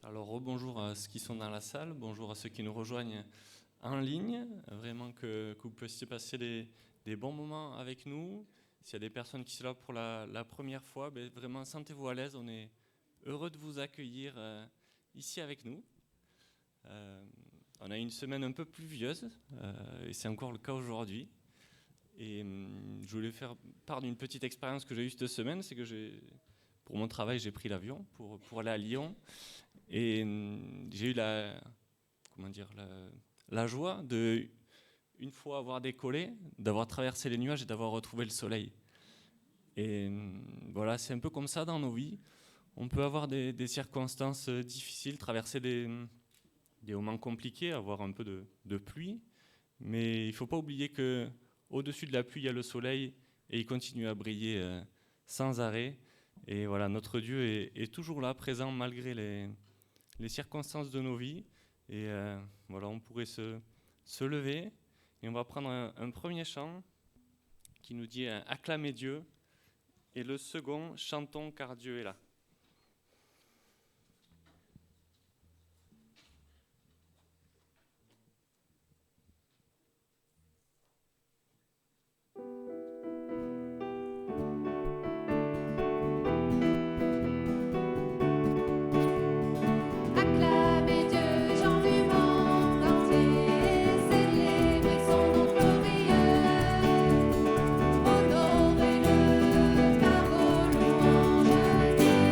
Alors, rebonjour à ceux qui sont dans la salle, bonjour à ceux qui nous rejoignent en ligne. Vraiment que vous puissiez passer des bons moments avec nous. S'il y a des personnes qui sont là pour la première fois, vraiment sentez-vous à l'aise. On est heureux de vous accueillir ici avec nous. On a une semaine un peu pluvieuse et c'est encore le cas aujourd'hui. Et je voulais faire part d'une petite expérience que j'ai eue cette semaine, c'est que pour mon travail, j'ai pris l'avion pour aller à Lyon. Et j'ai eu la joie de, une fois avoir décollé, d'avoir traversé les nuages et d'avoir retrouvé le soleil. Et voilà, c'est un peu comme ça dans nos vies. On peut avoir des circonstances difficiles, traverser des moments compliqués, avoir un peu de pluie. Mais il ne faut pas oublier qu'au-dessus de la pluie, il y a le soleil et il continue à briller sans arrêt. Et voilà, notre Dieu est toujours là, présent malgré les circonstances de nos vies. Et voilà, on pourrait se lever et on va prendre un premier chant qui nous dit acclamez Dieu et le second chantons car Dieu est là. Honorez-le par vos louanges.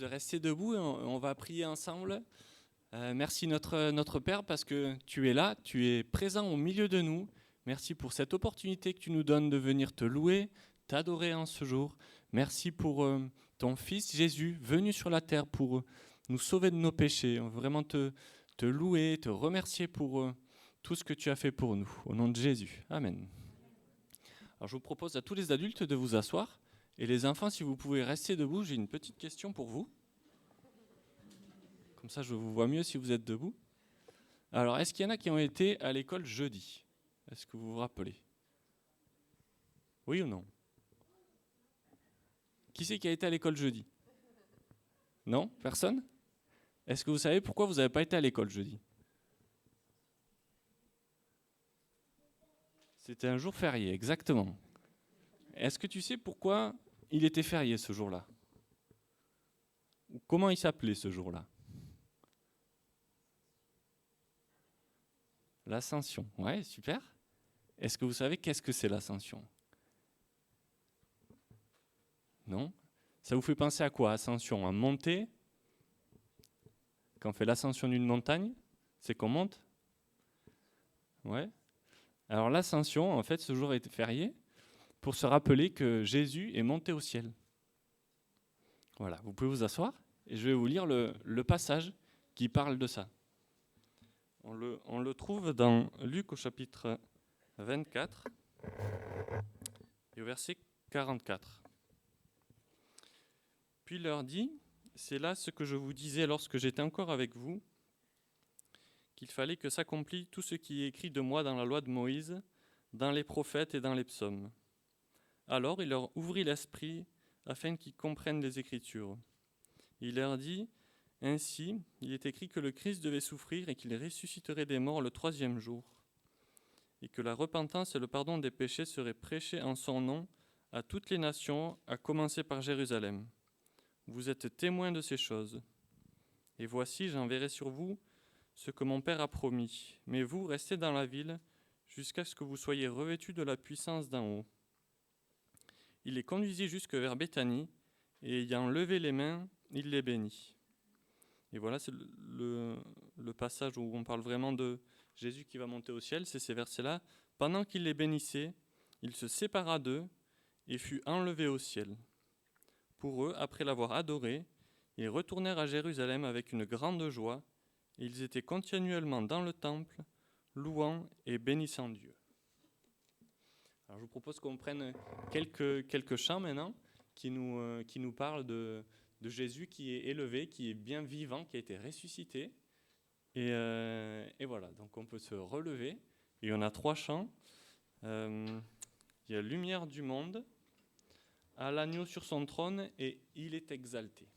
rester debout et on va prier ensemble. Merci notre Père parce que tu es là, tu es présent au milieu de nous. Merci pour cette opportunité que tu nous donnes de venir te louer, t'adorer en ce jour. Merci pour ton Fils Jésus venu sur la terre pour nous sauver de nos péchés. On veut vraiment te louer, te remercier pour tout ce que tu as fait pour nous. Au nom de Jésus. Amen. Alors je vous propose à tous les adultes de vous asseoir. Et les enfants, si vous pouvez rester debout, j'ai une petite question pour vous. Comme ça, je vous vois mieux si vous êtes debout. Alors, est-ce qu'il y en a qui ont été à l'école jeudi ? Est-ce que vous vous rappelez ? Oui ou non ? Qui c'est qui a été à l'école jeudi ? Non ? Personne ? Est-ce que vous savez pourquoi vous n'avez pas été à l'école jeudi ? C'était un jour férié, exactement. Est-ce que tu sais pourquoi il était férié ce jour-là ? Ou comment il s'appelait ce jour-là ? L'Ascension. Ouais, super. Est-ce que vous savez qu'est-ce que c'est l'Ascension ? Non ? Ça vous fait penser à quoi, Ascension ? À monter ? Quand on fait l'ascension d'une montagne, c'est qu'on monte ? Ouais. Alors l'Ascension, en fait, ce jour était férié pour se rappeler que Jésus est monté au ciel. Voilà, vous pouvez vous asseoir et je vais vous lire le passage qui parle de ça. On le trouve dans Luc au chapitre 24 et au verset 44. Puis il leur dit, c'est là ce que je vous disais lorsque j'étais encore avec vous, qu'il fallait que s'accomplisse tout ce qui est écrit de moi dans la loi de Moïse, dans les prophètes et dans les psaumes. Alors il leur ouvrit l'esprit afin qu'ils comprennent les Écritures. Il leur dit, ainsi, il est écrit que le Christ devait souffrir et qu'il ressusciterait des morts le 3e jour, et que la repentance et le pardon des péchés seraient prêchés en son nom à toutes les nations, à commencer par Jérusalem. Vous êtes témoins de ces choses. Et voici, j'enverrai sur vous ce que mon Père a promis, mais vous restez dans la ville jusqu'à ce que vous soyez revêtus de la puissance d'en haut. Il les conduisit jusque vers Béthanie, et ayant levé les mains, il les bénit. Et voilà, c'est le passage où on parle vraiment de Jésus qui va monter au ciel, c'est ces versets-là. Pendant qu'il les bénissait, il se sépara d'eux et fut enlevé au ciel. Pour eux, après l'avoir adoré, ils retournèrent à Jérusalem avec une grande joie, et ils étaient continuellement dans le temple, louant et bénissant Dieu. Alors je vous propose qu'on prenne quelques chants maintenant qui nous parlent de Jésus qui est élevé, qui est bien vivant, qui a été ressuscité. Et voilà, donc on peut se relever. Et on a 3 chants. Il y a Lumière du monde, à l'agneau sur son trône, et il est exalté.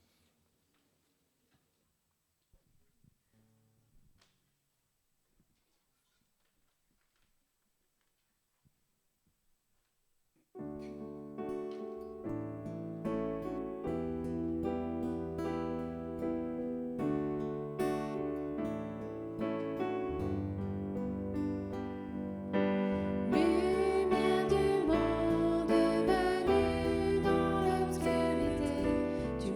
Lumière du monde, venue dans l'obscurité, tu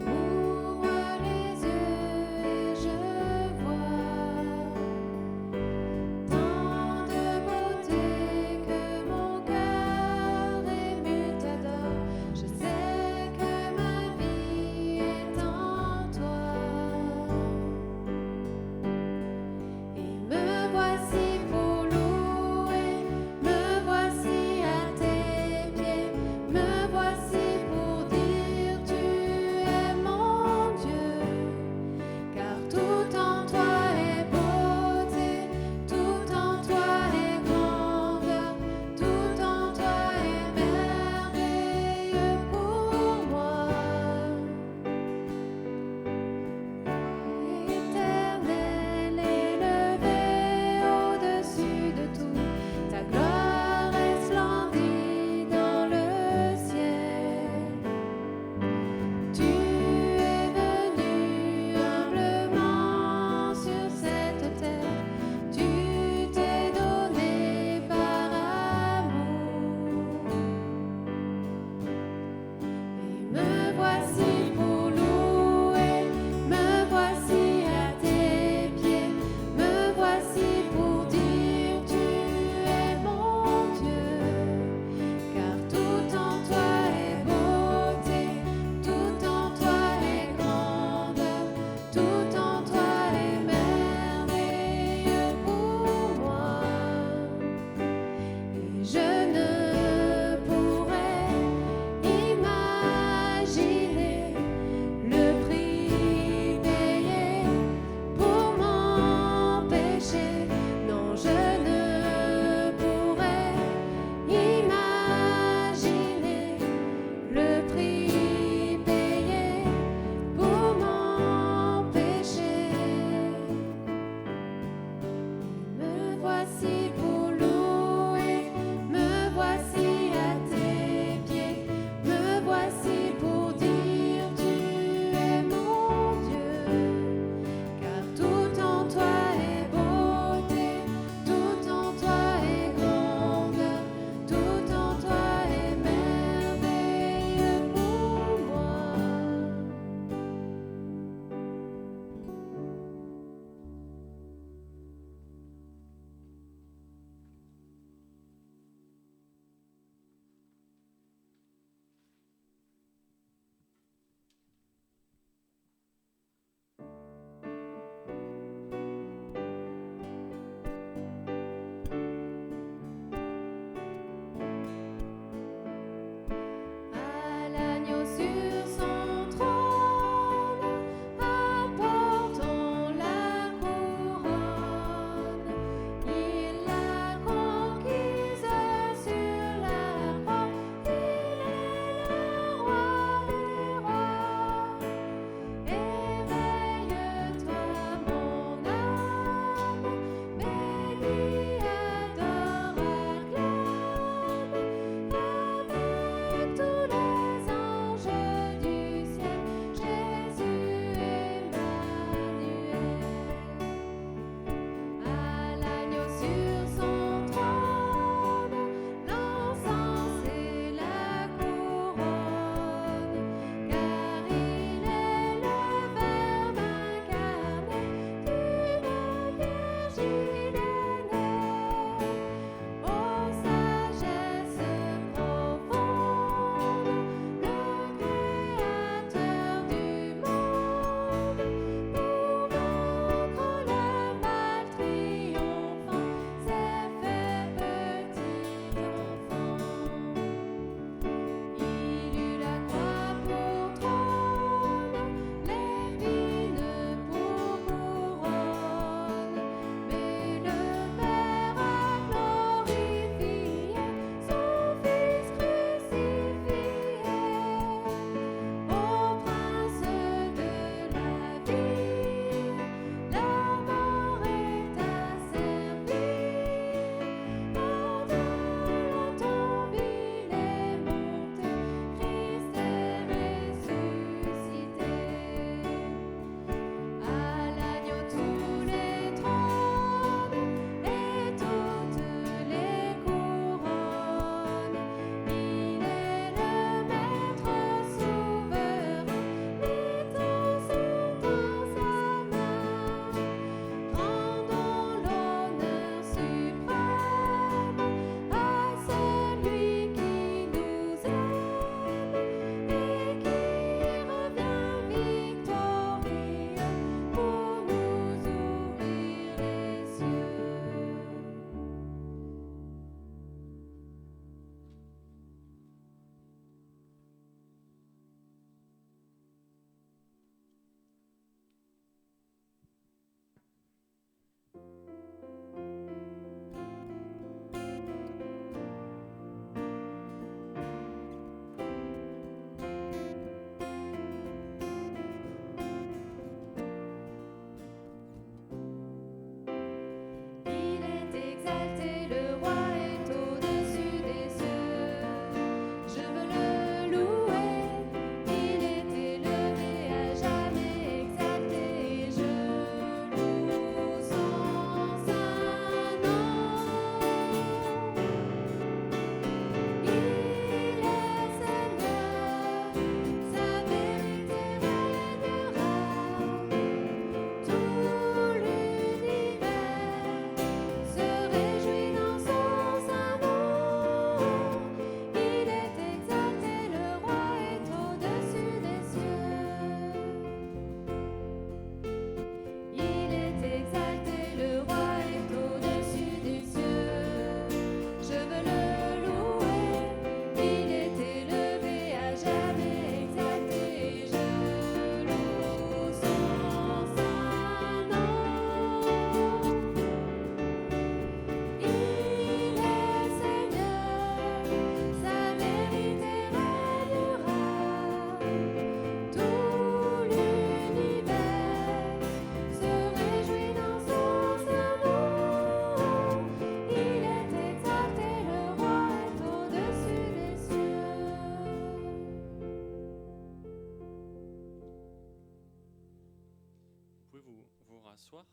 rasseoir.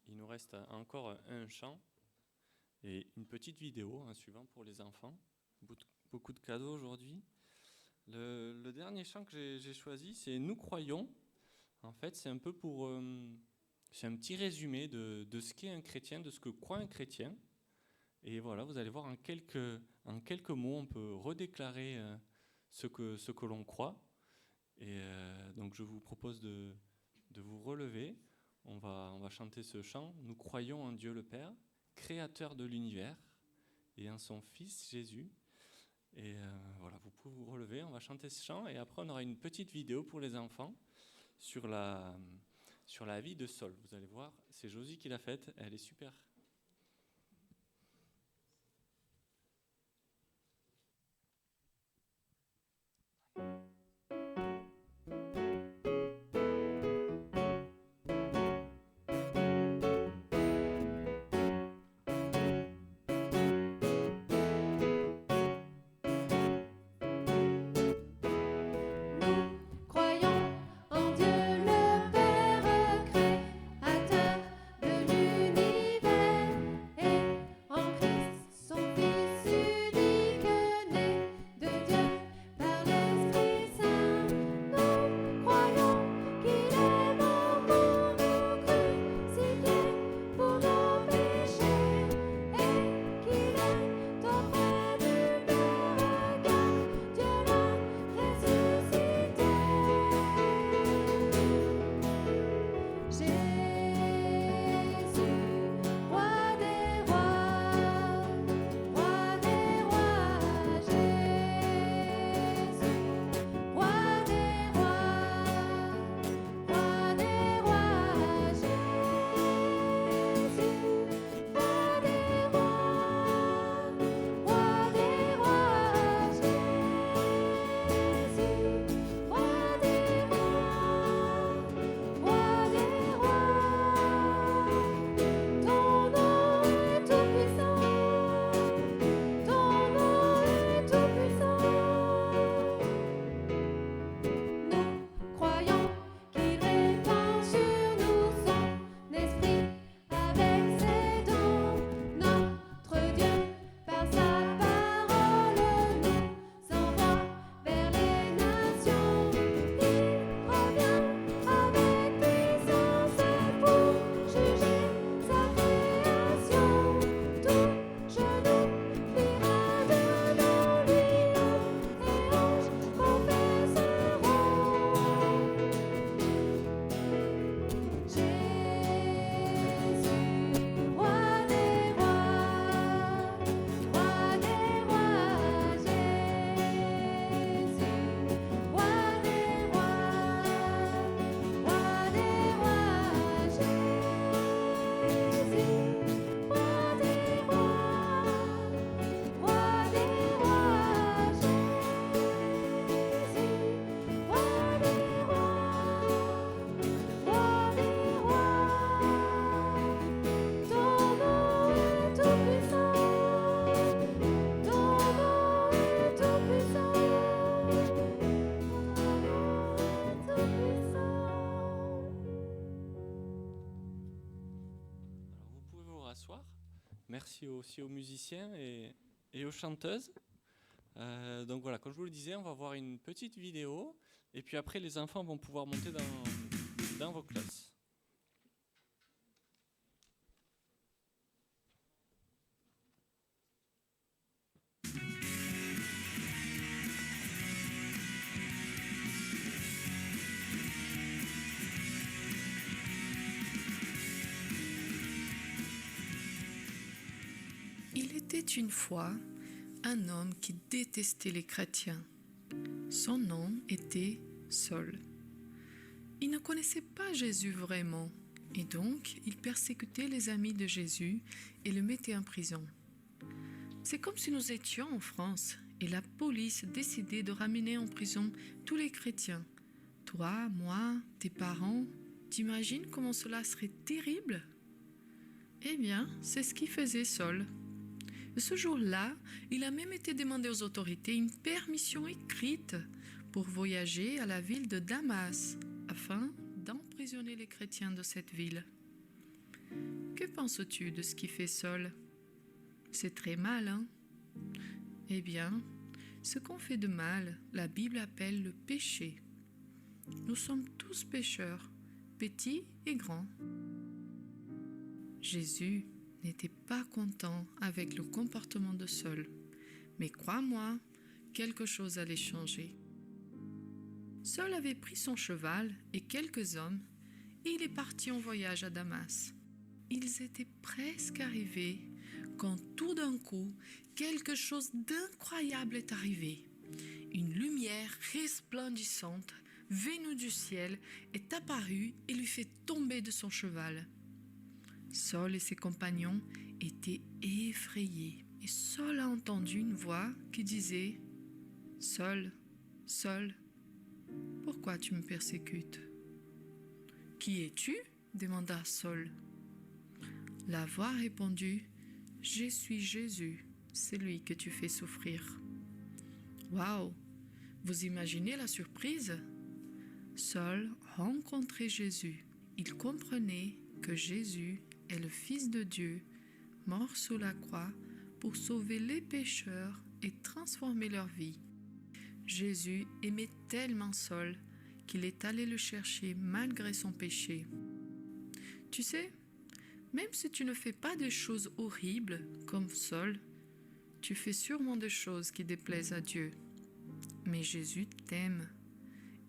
Il nous reste encore un chant et une petite vidéo, un suivant pour les enfants. Beaucoup de cadeaux aujourd'hui. Le dernier chant que j'ai choisi, c'est Nous croyons. En fait, c'est un peu c'est un petit résumé de ce qu'est un chrétien, de ce que croit un chrétien. Et voilà, vous allez voir en quelques mots, on peut redéclarer ce que l'on croit. Et donc je vous propose de vous relever. On va chanter ce chant. Nous croyons en Dieu le Père, créateur de l'univers, et en son Fils Jésus. Et voilà, vous pouvez vous relever, on va chanter ce chant, et après on aura une petite vidéo pour les enfants sur la vie de Saul. Vous allez voir, c'est Josie qui l'a faite, elle est super. Merci aussi aux musiciens et aux chanteuses. Donc voilà, comme je vous le disais, on va voir une petite vidéo et puis après les enfants vont pouvoir monter dans vos classes. Il était une fois un homme qui détestait les chrétiens. Son nom était Saul. Il ne connaissait pas Jésus vraiment, et donc il persécutait les amis de Jésus et le mettait en prison. C'est comme si nous étions en France et la police décidait de ramener en prison tous les chrétiens. Toi, moi, tes parents, t'imagines comment cela serait terrible ? Eh bien, c'est ce qu'il faisait Saul. Ce jour-là, il a même été demandé aux autorités une permission écrite pour voyager à la ville de Damas afin d'emprisonner emprisonner les chrétiens de cette ville. Que penses-tu de ce qu'il fait Saul? C'est très mal, hein? Eh bien, ce qu'on fait de mal, la Bible appelle le péché. Nous sommes tous pécheurs, petits et grands. Jésus n'était pas content avec le comportement de Saul, mais crois-moi, quelque chose allait changer. Saul avait pris son cheval et quelques hommes et il est parti en voyage à Damas. Ils étaient presque arrivés quand tout d'un coup, quelque chose d'incroyable est arrivé. Une lumière resplendissante, venue du ciel, est apparue et lui fait tomber de son cheval. Saul et ses compagnons étaient effrayés et Saul a entendu une voix qui disait « Saul, Saul, pourquoi tu me persécutes ?»« Qui es-tu » demanda Saul. La voix répondit « Je suis Jésus, celui que tu fais souffrir. » Waouh! Vous imaginez la surprise? Saul rencontrait Jésus. Il comprenait que Jésus est le Fils de Dieu, mort sur la croix pour sauver les pécheurs et transformer leur vie. Jésus aimait tellement Saul qu'il est allé le chercher malgré son péché. Tu sais, même si tu ne fais pas de choses horribles comme Saul, tu fais sûrement des choses qui déplaisent à Dieu. Mais Jésus t'aime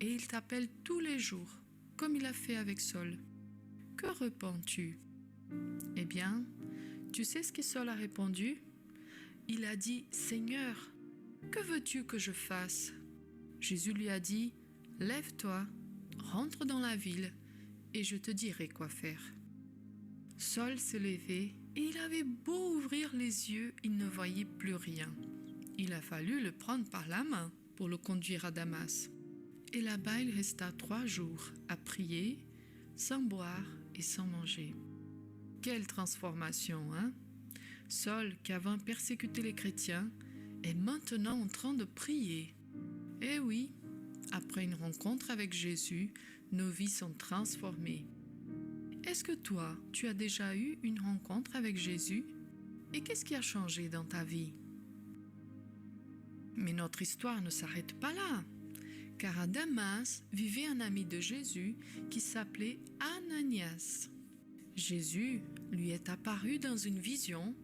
et il t'appelle tous les jours, comme il a fait avec Saul. Que réponds-tu? Eh bien, tu sais ce que Saul a répondu? Il a dit « Seigneur, que veux-tu que je fasse ?» Jésus lui a dit « Lève-toi, rentre dans la ville et je te dirai quoi faire. » Saul s'est levé et il avait beau ouvrir les yeux, il ne voyait plus rien. Il a fallu le prendre par la main pour le conduire à Damas. Et là-bas, il resta 3 jours à prier, sans boire et sans manger. Quelle transformation, hein? Saul, qui avant persécuté les chrétiens, est maintenant en train de prier. Eh oui, après une rencontre avec Jésus, nos vies sont transformées. Est-ce que toi, tu as déjà eu une rencontre avec Jésus? Et qu'est-ce qui a changé dans ta vie? Mais notre histoire ne s'arrête pas là, car à Damas vivait un ami de Jésus qui s'appelait Ananias. Jésus lui est apparu dans une vision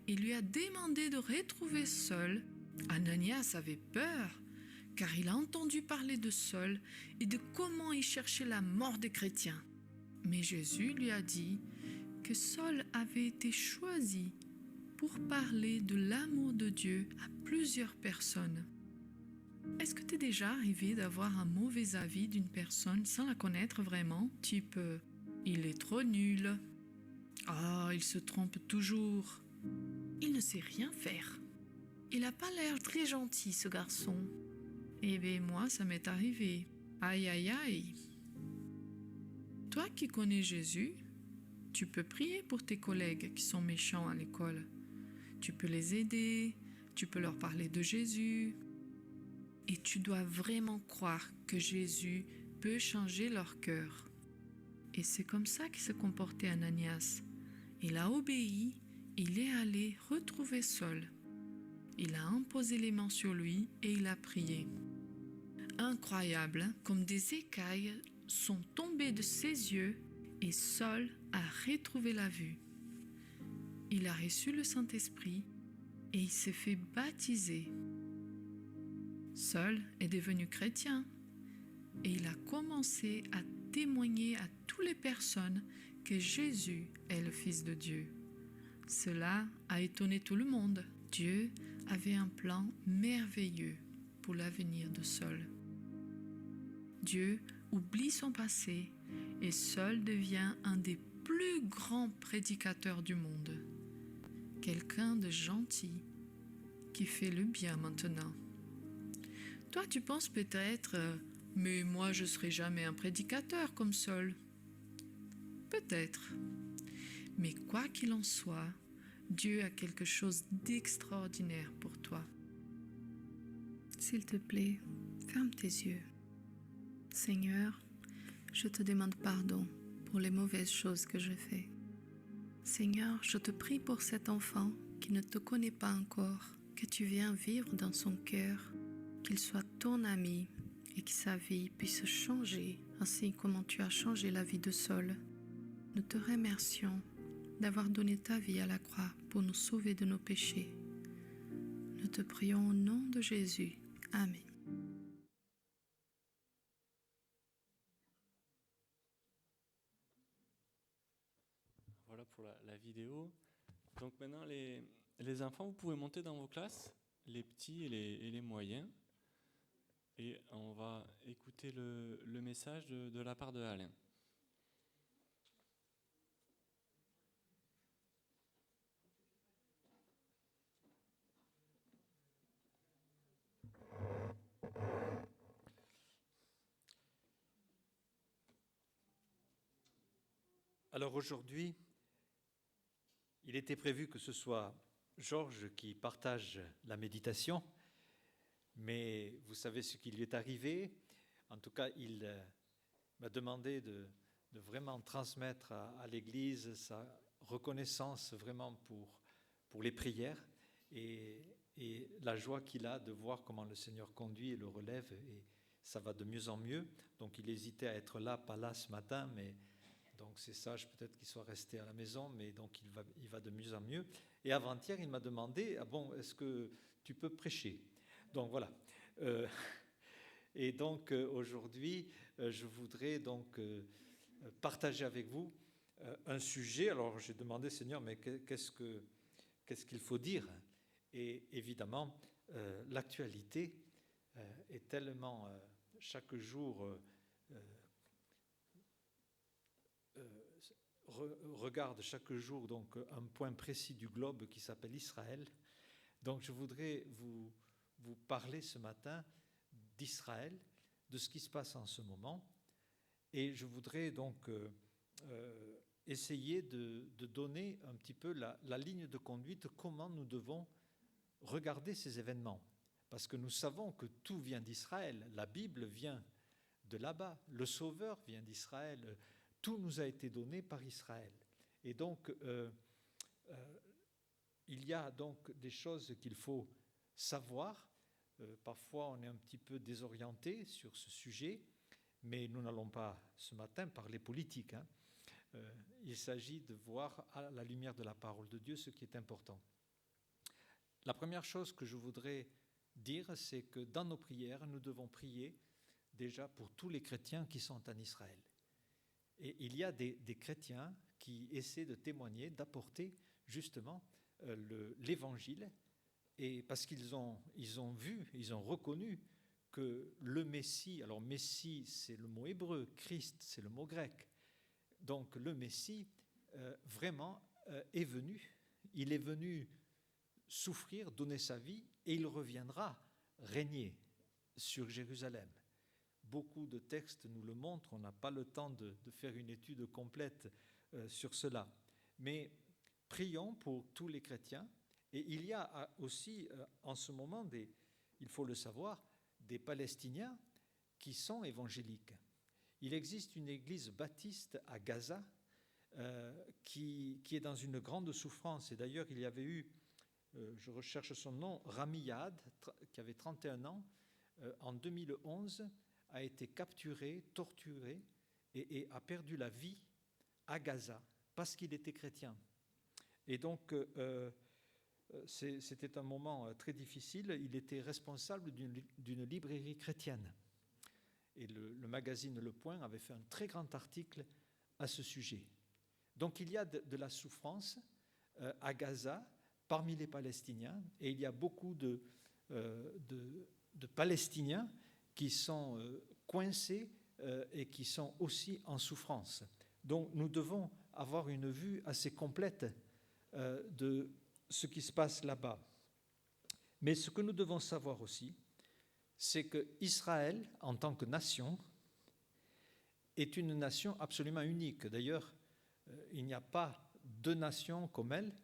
et lui a demandé de retrouver Saul. Ananias avait peur, car il a entendu parler de Saul et de comment il cherchait la mort des chrétiens. Mais Jésus lui a dit que Saul avait été choisi pour parler de l'amour de Dieu à plusieurs personnes. Est-ce que t'es déjà arrivé d'avoir un mauvais avis d'une personne sans la connaître vraiment? Type « il est trop nul »,« ah, il se trompe toujours »,« il ne sait rien faire »,« il n'a pas l'air très gentil ce garçon ». Eh bien moi ça m'est arrivé. Aïe aïe aïe. Toi qui connais Jésus, tu peux prier pour tes collègues qui sont méchants à l'école. Tu peux les aider, tu peux leur parler de Jésus. Et tu dois vraiment croire que Jésus peut changer leur cœur. Et c'est comme ça qu'il s'est comporté Ananias. Il a obéi, il est allé retrouver Saul. Il a imposé les mains sur lui et il a prié. Incroyable, hein? Comme des écailles sont tombées de ses yeux et Saul a retrouvé la vue. Il a reçu le Saint-Esprit et il s'est fait baptiser. Saul est devenu chrétien et il a commencé à témoigner à toutes les personnes que Jésus est le Fils de Dieu. Cela a étonné tout le monde. Dieu avait un plan merveilleux pour l'avenir de Saul. Dieu oublie son passé et Saul devient un des plus grands prédicateurs du monde. Quelqu'un de gentil qui fait le bien maintenant. Toi, tu penses peut-être « mais moi, je ne serai jamais un prédicateur comme Saul ». Peut-être. Mais quoi qu'il en soit, Dieu a quelque chose d'extraordinaire pour toi. S'il te plaît, ferme tes yeux. Seigneur, je te demande pardon pour les mauvaises choses que je fais. Seigneur, je te prie pour cet enfant qui ne te connaît pas encore, que tu viennes vivre dans son cœur, qu'il soit ton ami et que sa vie puisse changer, ainsi comme tu as changé la vie de Saul. Nous te remercions d'avoir donné ta vie à la croix pour nous sauver de nos péchés. Nous te prions au nom de Jésus. Amen. Voilà pour la vidéo. Donc maintenant, les enfants, vous pouvez monter dans vos classes, les petits et les moyens. Et on va écouter le message de la part de Alain. Alors aujourd'hui, il était prévu que ce soit Georges qui partage la méditation, mais vous savez ce qui lui est arrivé. En tout cas, il m'a demandé de vraiment transmettre à l'Église sa reconnaissance vraiment pour les prières et la joie qu'il a de voir comment le Seigneur conduit et le relève, et ça va de mieux en mieux. Donc il hésitait à être là, pas là ce matin, mais donc c'est sage peut-être qu'il soit resté à la maison, mais donc il va de mieux en mieux. Et avant-hier, il m'a demandé, est-ce que tu peux prêcher? Donc voilà. Et donc aujourd'hui, je voudrais donc partager avec vous un sujet. Alors j'ai demandé, Seigneur, mais qu'est-ce qu'il faut dire? Et évidemment, l'actualité est tellement chaque jour regarde chaque jour donc un point précis du globe qui s'appelle Israël. Donc je voudrais vous parler ce matin d'Israël, de ce qui se passe en ce moment, et je voudrais donc essayer de donner un petit peu la ligne de conduite, comment nous devons regarder ces événements, parce que nous savons que tout vient d'Israël, la Bible vient de là-bas, le Sauveur vient d'Israël, tout nous a été donné par Israël. Et donc, il y a donc des choses qu'il faut savoir. Parfois, on est un petit peu désorienté sur ce sujet, mais nous n'allons pas ce matin parler politique. Il s'agit de voir à la lumière de la parole de Dieu ce qui est important. La première chose que je voudrais dire, c'est que dans nos prières, nous devons prier déjà pour tous les chrétiens qui sont en Israël. Et il y a des chrétiens qui essaient de témoigner, d'apporter justement l'évangile, et parce qu'ils ont vu, ils ont reconnu que le Messie, alors Messie c'est le mot hébreu, Christ c'est le mot grec, donc le Messie vraiment est venu, il est venu souffrir, donner sa vie, et il reviendra régner sur Jérusalem. Beaucoup de textes nous le montrent, on n'a pas le temps de faire une étude complète sur cela. Mais prions pour tous les chrétiens. Et il y a aussi en ce moment, il faut le savoir, des Palestiniens qui sont évangéliques. Il existe une église baptiste à Gaza qui est dans une grande souffrance. Et d'ailleurs, il y avait eu, je recherche son nom, Rami Yaad, qui avait 31 ans, en 2011, a été capturé, torturé et a perdu la vie à Gaza parce qu'il était chrétien. Et donc, c'était un moment très difficile. Il était responsable d'une librairie chrétienne. Et le magazine Le Point avait fait un très grand article à ce sujet. Donc, il y a de la souffrance à Gaza parmi les Palestiniens, et il y a beaucoup de Palestiniens qui sont coincés et qui sont aussi en souffrance. Donc nous devons avoir une vue assez complète de ce qui se passe là-bas. Mais ce que nous devons savoir aussi, c'est que Israël, en tant que nation, est une nation absolument unique. D'ailleurs, il n'y a pas deux nations comme elle,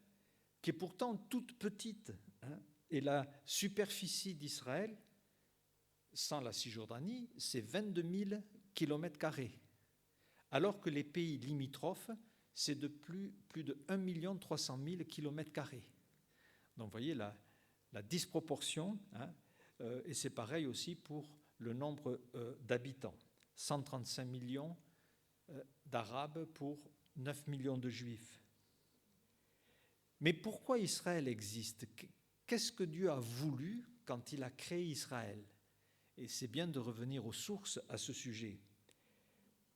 qui est pourtant toute petite. Et la superficie d'Israël, sans la Cisjordanie, c'est 22 000 kilomètres carrés. alors que les pays limitrophes, c'est de plus de 1 300 000 km². Donc vous voyez la disproportion, hein, et c'est pareil aussi pour le nombre d'habitants. 135 millions d'Arabes pour 9 millions de Juifs. Mais pourquoi Israël existe? Qu'est-ce que Dieu a voulu quand il a créé Israël? Et c'est bien de revenir aux sources à ce sujet.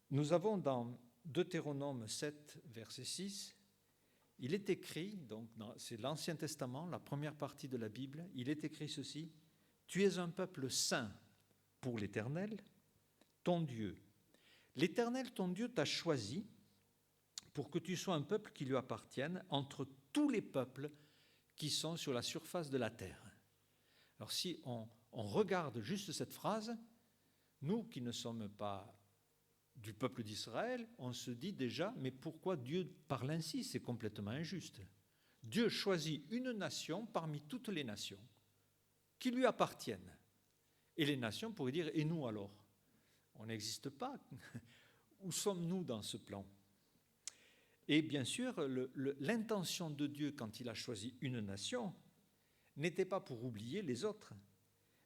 Nous avons dans Deutéronome 7, verset 6, il est écrit, donc c'est l'Ancien Testament, la première partie de la Bible, il est écrit ceci: « Tu es un peuple saint pour l'Éternel, ton Dieu. L'Éternel, ton Dieu, t'a choisi pour que tu sois un peuple qui lui appartienne entre tous les peuples qui sont sur la surface de la terre. » Alors si on regarde juste cette phrase, nous qui ne sommes pas du peuple d'Israël, on se dit déjà, mais pourquoi Dieu parle ainsi? C'est complètement injuste. Dieu choisit une nation parmi toutes les nations qui lui appartiennent. Et les nations pourraient dire, et nous alors? On n'existe pas. Où sommes-nous dans ce plan? Et bien sûr, l'intention de Dieu quand il a choisi une nation n'était pas pour oublier les autres,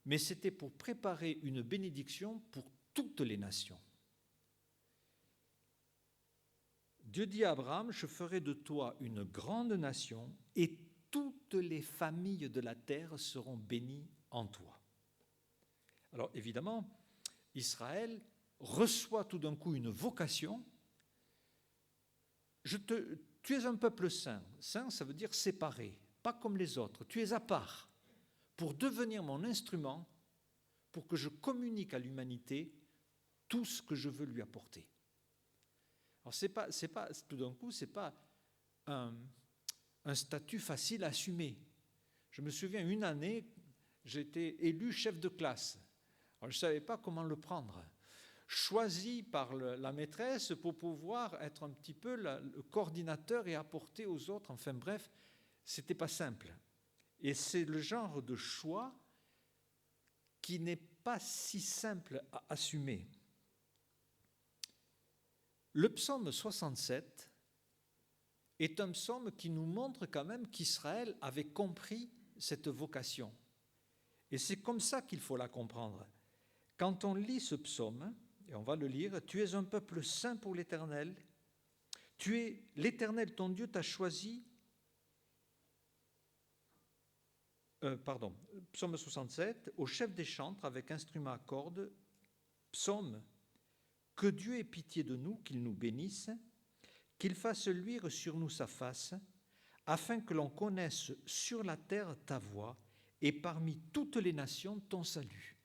mais c'était pour préparer une bénédiction pour toutes les nations. Dieu dit à Abraham, « Je ferai de toi une grande nation et toutes les familles de la terre seront bénies en toi. » Alors évidemment, Israël reçoit tout d'un coup une vocation. Tu es un peuple saint. Saint, ça veut dire séparé, pas comme les autres. Tu es à part pour devenir mon instrument, pour que je communique à l'humanité tout ce que je veux lui apporter. Alors tout d'un coup, ce n'est pas un statut facile à assumer. Je me souviens, une année, j'étais élu chef de classe. Alors, je ne savais pas comment le prendre. Choisi par la maîtresse pour pouvoir être un petit peu le coordinateur et apporter aux autres. Enfin bref, ce n'était pas simple. Et c'est le genre de choix qui n'est pas si simple à assumer. Le psaume 67 est un psaume qui nous montre quand même qu'Israël avait compris cette vocation. Et c'est comme ça qu'il faut la comprendre. Quand on lit ce psaume, et on va le lire, « Tu es un peuple saint pour l'Éternel, l'Éternel ton Dieu t'a choisi » psaume 67, « Au chef des chantres avec instrument à cordes, psaume, que Dieu ait pitié de nous, qu'il nous bénisse, qu'il fasse luire sur nous sa face, afin que l'on connaisse sur la terre ta voie et parmi toutes les nations ton salut.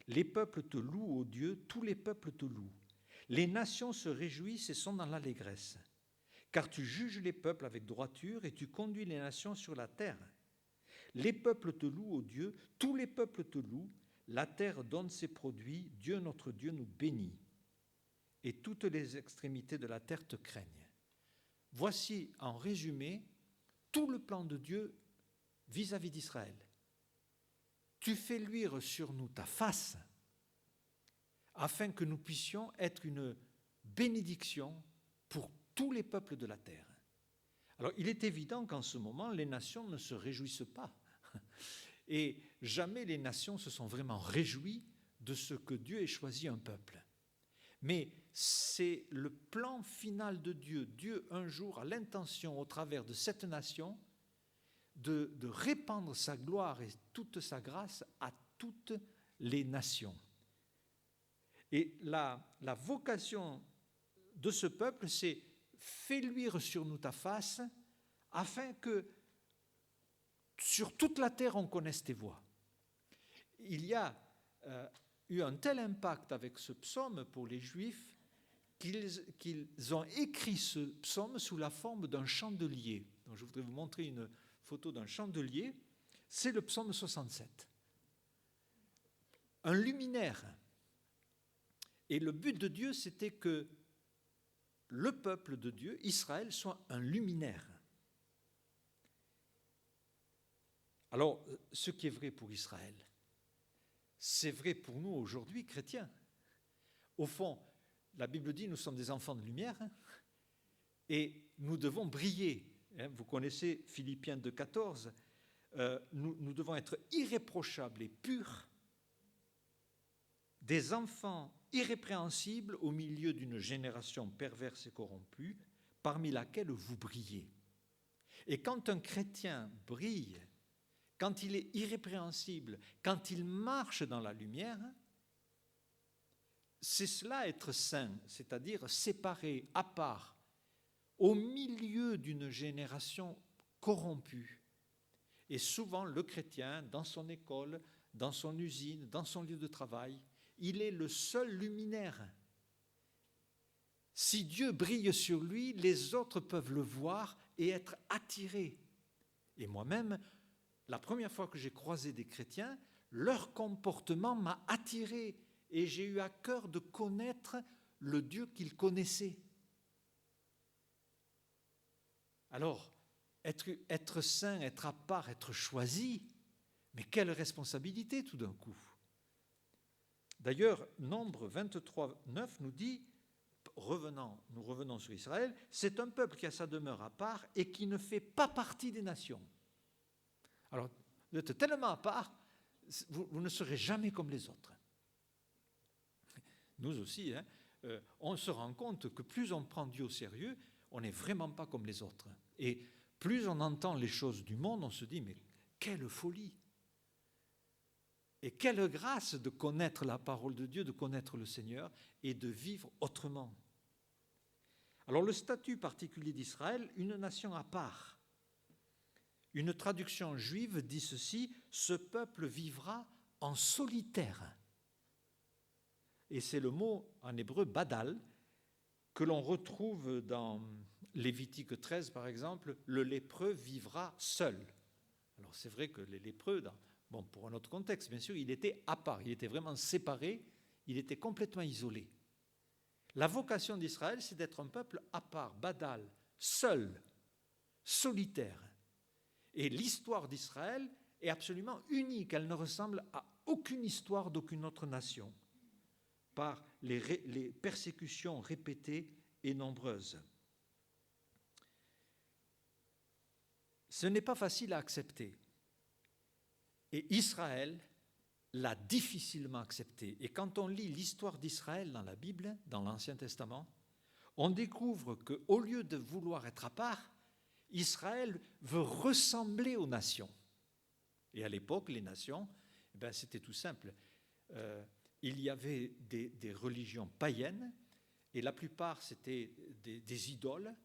Les peuples te louent, ô Dieu, tous les peuples te louent. Les nations se réjouissent et sont dans l'allégresse. Car tu juges les peuples avec droiture et tu conduis les nations sur la terre. Les peuples te louent, ô Dieu, tous les peuples te louent. La terre donne ses produits, Dieu notre Dieu nous bénit. Et toutes les extrémités de la terre te craignent. » Voici en résumé tout le plan de Dieu vis-à-vis d'Israël. Tu fais luire sur nous ta face afin que nous puissions être une bénédiction pour tous les peuples de la terre. Alors il est évident qu'en ce moment, les nations ne se réjouissent pas. Et jamais les nations se sont vraiment réjouies de ce que Dieu ait choisi un peuple. Mais c'est le plan final de Dieu. Dieu, un jour, a l'intention, au travers de cette nation, de répandre sa gloire et toute sa grâce à toutes les nations. Et la vocation de ce peuple, c'est « Fais luire sur nous ta face, afin que sur toute la terre on connaisse tes voies. » Il y a eu un tel impact avec ce psaume pour les Juifs qu'ils ont écrit ce psaume sous la forme d'un chandelier. Donc je voudrais vous montrer une photo d'un chandelier. C'est le psaume 67. Un luminaire. Et le but de Dieu, c'était que le peuple de Dieu, Israël, soit un luminaire. Alors, ce qui est vrai pour Israël, c'est vrai pour nous aujourd'hui, chrétiens. Au fond, La Bible dit, nous sommes des enfants de lumière, hein, et nous devons briller. Hein. Vous connaissez Philippiens 2,14. Nous devons être irréprochables et purs, des enfants irrépréhensibles au milieu d'une génération perverse et corrompue, parmi laquelle vous brillez. Et quand un chrétien brille, quand il est irrépréhensible, quand il marche dans la lumière, c'est cela être saint, c'est-à-dire séparé, à part, au milieu d'une génération corrompue. Et souvent, le chrétien, dans son école, dans son usine, dans son lieu de travail, il est le seul luminaire. Si Dieu brille sur lui, les autres peuvent le voir et être attirés. Et moi-même, la première fois que j'ai croisé des chrétiens, leur comportement m'a attiré et j'ai eu à cœur de connaître le Dieu qu'ils connaissaient. Alors, être saint, être à part, être choisi, mais quelle responsabilité tout d'un coup. D'ailleurs, Nombre 23, 9 nous dit, nous revenons sur Israël, c'est un peuple qui a sa demeure à part et qui ne fait pas partie des nations. Alors, vous êtes tellement à part, vous ne serez jamais comme les autres. Nous aussi, hein, on se rend compte que plus on prend Dieu au sérieux, on n'est vraiment pas comme les autres. Et plus on entend les choses du monde, on se dit, mais quelle folie! Et quelle grâce de connaître la parole de Dieu, de connaître le Seigneur et de vivre autrement. Alors le statut particulier d'Israël, une nation à part. Une traduction juive dit ceci, ce peuple vivra en solitaire. Et c'est le mot en hébreu badal que l'on retrouve dans Lévitique 13 par exemple, le lépreux vivra seul. Alors c'est vrai que les lépreux, pour un autre contexte bien sûr, il était à part, il était vraiment séparé, il était complètement isolé. La vocation d'Israël, c'est d'être un peuple à part, badal, seul, solitaire. Et l'histoire d'Israël est absolument unique, elle ne ressemble à aucune histoire d'aucune autre nation, par les persécutions répétées et nombreuses. Ce n'est pas facile à accepter. Et Israël l'a difficilement accepté. Et quand on lit l'histoire d'Israël dans la Bible, dans l'Ancien Testament, on découvre qu'au lieu de vouloir être à part, Israël veut ressembler aux nations. Et à l'époque, les nations, c'était tout simple. Il y avait des religions païennes, et la plupart, c'était des idoles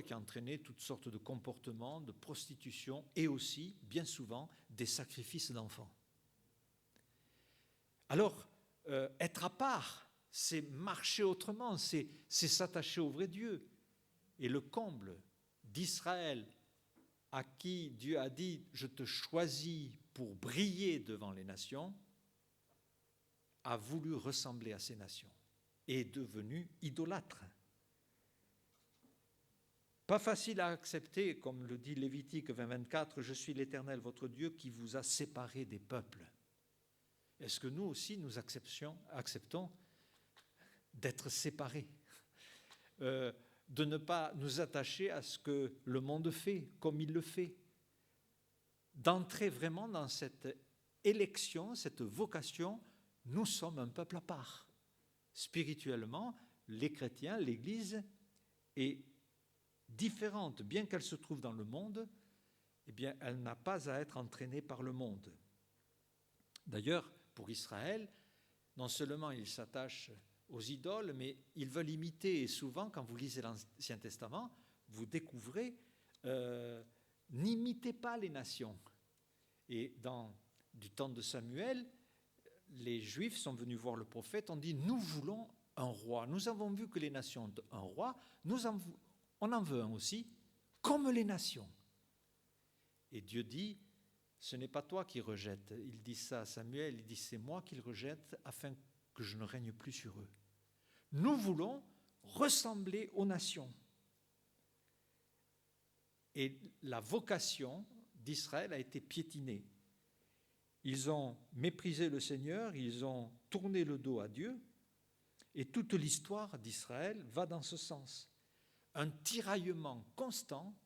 qui entraînaient toutes sortes de comportements, de prostitution, et aussi, bien souvent, des sacrifices d'enfants. Alors, être à part, c'est marcher autrement, c'est s'attacher au vrai Dieu. Et le comble d'Israël, à qui Dieu a dit « Je te choisis pour briller devant les nations », a voulu ressembler à ces nations et est devenu idolâtre. Pas facile à accepter, comme le dit Lévitique 20, 24, « Je suis l'Éternel, votre Dieu, qui vous a séparés des peuples ». Est-ce que nous aussi, nous acceptons d'être séparés, de ne pas nous attacher à ce que le monde fait, comme il le fait, d'entrer vraiment dans cette élection, cette vocation, nous sommes un peuple à part. Spirituellement, les chrétiens, l'Église est différente, bien qu'elle se trouve dans le monde, eh bien, elle n'a pas à être entraînée par le monde. D'ailleurs, pour Israël, non seulement ils s'attachent aux idoles, mais ils veulent imiter, et souvent, quand vous lisez l'Ancien Testament, vous découvrez, n'imitez pas les nations. Et du temps de Samuel, les Juifs sont venus voir le prophète, ont dit, nous voulons un roi. Nous avons vu que les nations ont un roi, on en veut un aussi, comme les nations. Et Dieu dit, ce n'est pas toi qui rejettes. Il dit ça à Samuel, il dit, c'est moi qui le rejette afin que je ne règne plus sur eux. Nous voulons ressembler aux nations. Et la vocation d'Israël a été piétinée. Ils ont méprisé le Seigneur, ils ont tourné le dos à Dieu, Et toute l'histoire d'Israël va dans ce sens. Un tiraillement constant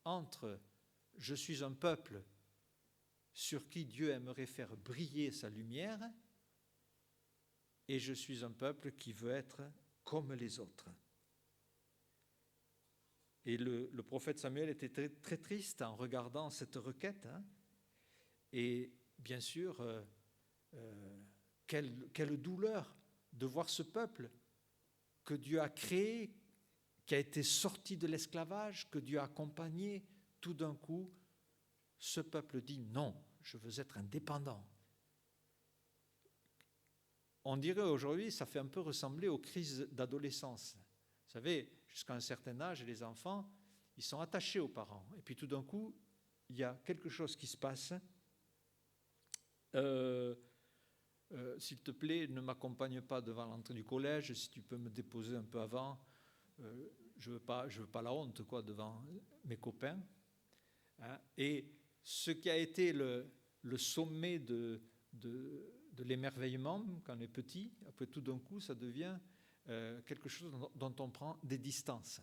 entre « je suis un peuple sur qui Dieu aimerait faire briller sa lumière » et « je suis un peuple qui veut être comme les autres ». Et le prophète Samuel était très, très triste en regardant cette requête. Et bien sûr, quelle douleur de voir ce peuple que Dieu a créé, qui a été sorti de l'esclavage, que Dieu a accompagné. Tout d'un coup, ce peuple dit non, je veux être indépendant. On dirait aujourd'hui, ça fait un peu ressembler aux crises d'adolescence. Vous savez, jusqu'à un certain âge, les enfants, ils sont attachés aux parents. Et puis tout d'un coup, il y a quelque chose qui se passe. S'il te plaît, ne m'accompagne pas devant l'entrée du collège, si tu peux me déposer un peu avant. Je veux pas la honte devant mes copains. Et ce qui a été le sommet de l'émerveillement quand on est petit, après tout d'un coup, ça devient quelque chose dont on prend des distances.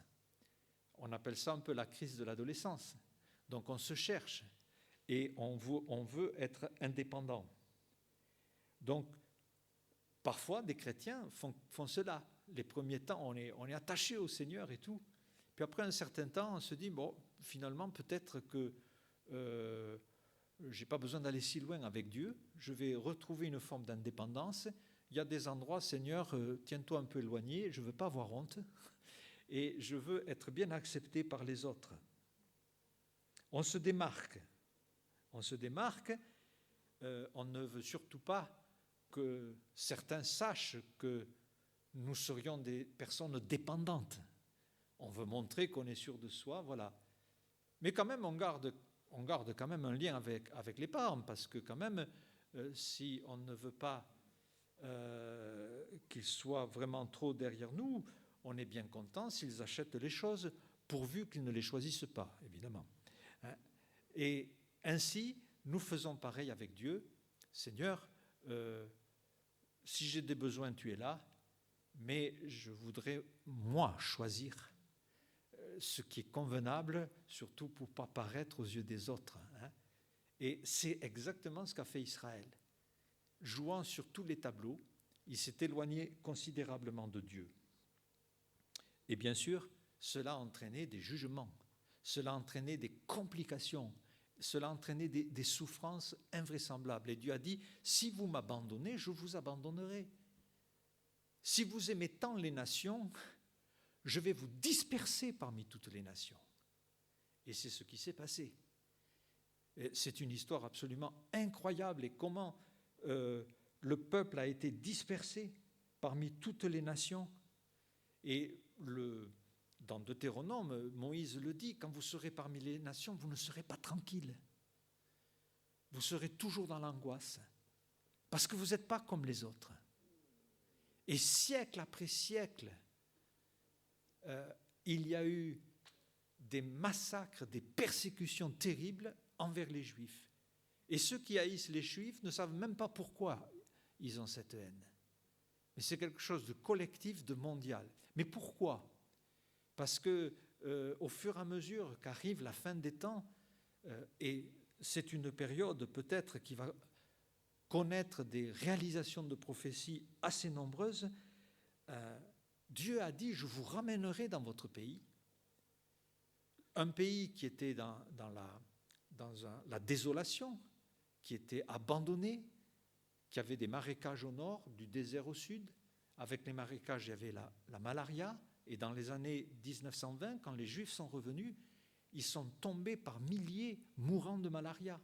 On appelle ça un peu la crise de l'adolescence. Donc on se cherche et on veut être indépendant. Donc parfois des chrétiens font cela. Les premiers temps, on est attaché au Seigneur et tout. Puis après un certain temps, on se dit, bon, finalement, peut-être que je n'ai pas besoin d'aller si loin avec Dieu. Je vais retrouver une forme d'indépendance. Il y a des endroits, Seigneur, tiens-toi un peu éloigné, je ne veux pas avoir honte. Et je veux être bien accepté par les autres. On se démarque. On ne veut surtout pas que certains sachent que nous serions des personnes dépendantes. On veut montrer qu'on est sûr de soi, voilà. Mais quand même, on garde quand même un lien avec les parents, parce que quand même, si on ne veut pas qu'ils soient vraiment trop derrière nous, on est bien content s'ils achètent les choses, pourvu qu'ils ne les choisissent pas, évidemment. Et ainsi, nous faisons pareil avec Dieu. Seigneur, si j'ai des besoins, tu es là, mais je voudrais, moi, choisir ce qui est convenable, surtout pour ne pas paraître aux yeux des autres. Et c'est exactement ce qu'a fait Israël. Jouant sur tous les tableaux, il s'est éloigné considérablement de Dieu. Et bien sûr, cela a entraîné des jugements, cela a entraîné des complications, cela a entraîné des souffrances invraisemblables. Et Dieu a dit, si vous m'abandonnez, je vous abandonnerai. Si vous aimez tant les nations, je vais vous disperser parmi toutes les nations. Et c'est ce qui s'est passé. Et c'est une histoire absolument incroyable. Et comment le peuple a été dispersé parmi toutes les nations. Et dans Deutéronome, Moïse le dit, quand vous serez parmi les nations, vous ne serez pas tranquille. Vous serez toujours dans l'angoisse. Parce que vous n'êtes pas comme les autres. Et siècle après siècle, il y a eu des massacres, des persécutions terribles envers les Juifs. Et ceux qui haïssent les Juifs ne savent même pas pourquoi ils ont cette haine. Mais c'est quelque chose de collectif, de mondial. Mais pourquoi ? Parce que au fur et à mesure qu'arrive la fin des temps, et c'est une période peut-être qui va connaître des réalisations de prophéties assez nombreuses, Dieu a dit, je vous ramènerai dans votre pays, un pays qui était dans la désolation, qui était abandonné, qui avait des marécages au nord, du désert au sud. Avec les marécages, il y avait la malaria. Et dans les années 1920, quand les Juifs sont revenus, ils sont tombés par milliers mourant de malaria.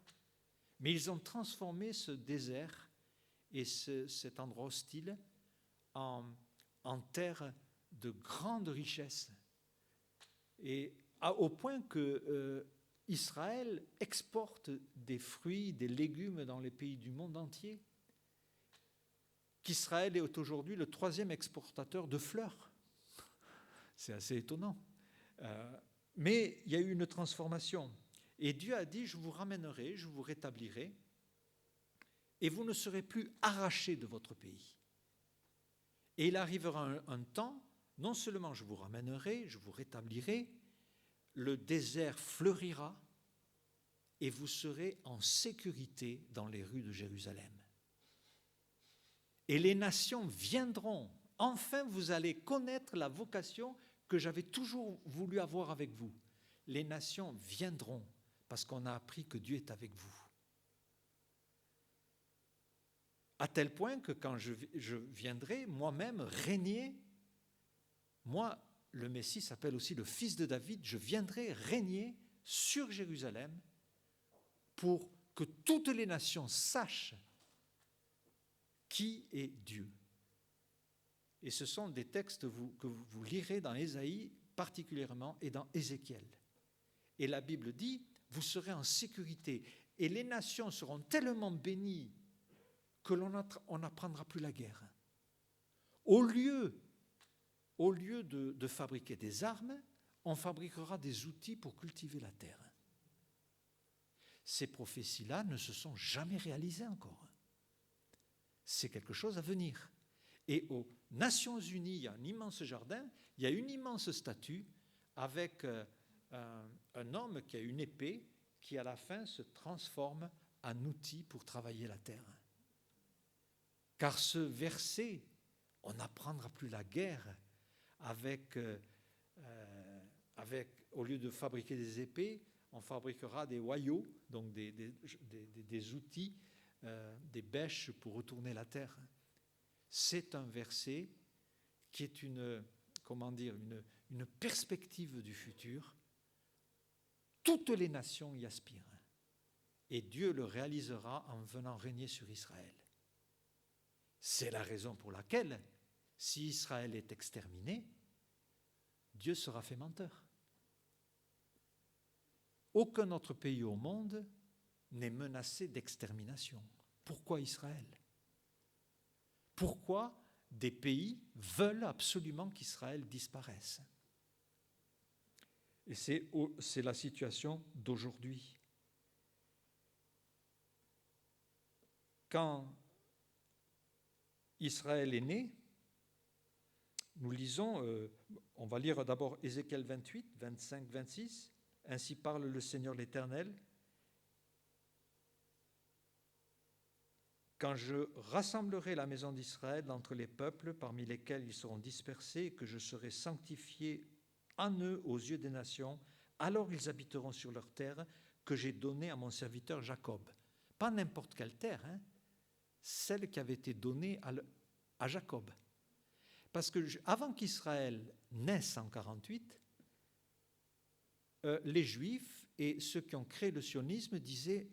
Mais ils ont transformé ce désert et cet endroit hostile en terre de grande richesse. Et au point que Israël exporte des fruits, des légumes dans les pays du monde entier, qu'Israël est aujourd'hui le 3e exportateur de fleurs. C'est assez étonnant. Mais il y a eu une transformation. Et Dieu a dit, je vous ramènerai, je vous rétablirai, et vous ne serez plus arrachés de votre pays. Et il arrivera un temps, non seulement je vous ramènerai, je vous rétablirai, le désert fleurira et vous serez en sécurité dans les rues de Jérusalem. Et les nations viendront. Enfin, vous allez connaître la vocation que j'avais toujours voulu avoir avec vous. Les nations viendront parce qu'on a appris que Dieu est avec vous. À tel point que quand je viendrai moi-même régner, moi, le Messie s'appelle aussi le fils de David, je viendrai régner sur Jérusalem pour que toutes les nations sachent qui est Dieu. Et ce sont des textes que vous lirez dans Ésaïe particulièrement et dans Ézéchiel. Et la Bible dit, vous serez en sécurité et les nations seront tellement bénies que on n'apprendra plus la guerre. Au lieu de fabriquer des armes, on fabriquera des outils pour cultiver la terre. Ces prophéties-là ne se sont jamais réalisées encore. C'est quelque chose à venir. Et aux Nations Unies, il y a un immense jardin, il y a une immense statue avec un homme qui a une épée qui à la fin se transforme en outil pour travailler la terre. Car ce verset, on n'apprendra plus la guerre avec, au lieu de fabriquer des épées, on fabriquera des hoyaux, donc des outils, des bêches pour retourner la terre. C'est un verset qui est une perspective du futur. Toutes les nations y aspirent. Et Dieu le réalisera en venant régner sur Israël. C'est la raison pour laquelle, si Israël est exterminé, Dieu sera fait menteur. Aucun autre pays au monde n'est menacé d'extermination. Pourquoi Israël ? Pourquoi des pays veulent absolument qu'Israël disparaisse ? Et c'est la situation d'aujourd'hui. Quand Israël est né, nous lisons, on va lire d'abord Ézéchiel 28, 25, 26. Ainsi parle le Seigneur l'Éternel. Quand je rassemblerai la maison d'Israël entre les peuples parmi lesquels ils seront dispersés, et que je serai sanctifié en eux aux yeux des nations, alors ils habiteront sur leur terre que j'ai donnée à mon serviteur Jacob. Pas n'importe quelle terre, celle qui avait été donnée à Jacob. Parce que avant qu'Israël naisse en 48, les Juifs et ceux qui ont créé le sionisme disaient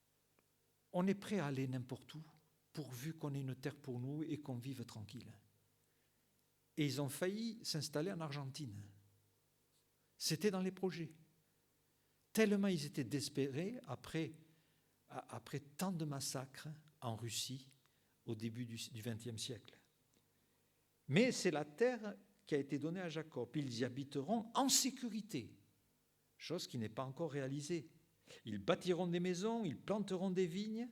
« On est prêt à aller n'importe où, pourvu qu'on ait une terre pour nous et qu'on vive tranquille. » Et ils ont failli s'installer en Argentine. C'était dans les projets. Tellement ils étaient désespérés après tant de massacres en Russie au début du XXe siècle. Mais c'est la terre qui a été donnée à Jacob. Ils y habiteront en sécurité, chose qui n'est pas encore réalisée. Ils bâtiront des maisons, ils planteront des vignes,